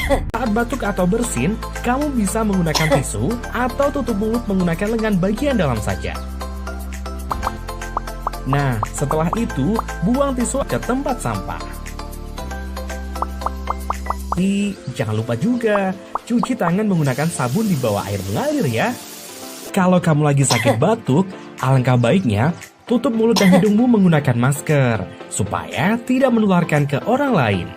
Saat batuk atau bersin, kamu bisa menggunakan tisu atau tutup mulut menggunakan lengan bagian dalam saja. Nah, setelah itu, buang tisu ke tempat sampah. Jangan lupa juga, cuci tangan menggunakan sabun di bawah air mengalir ya. Kalau kamu lagi sakit batuk, alangkah baiknya tutup mulut dan hidungmu menggunakan masker, supaya tidak menularkan ke orang lain.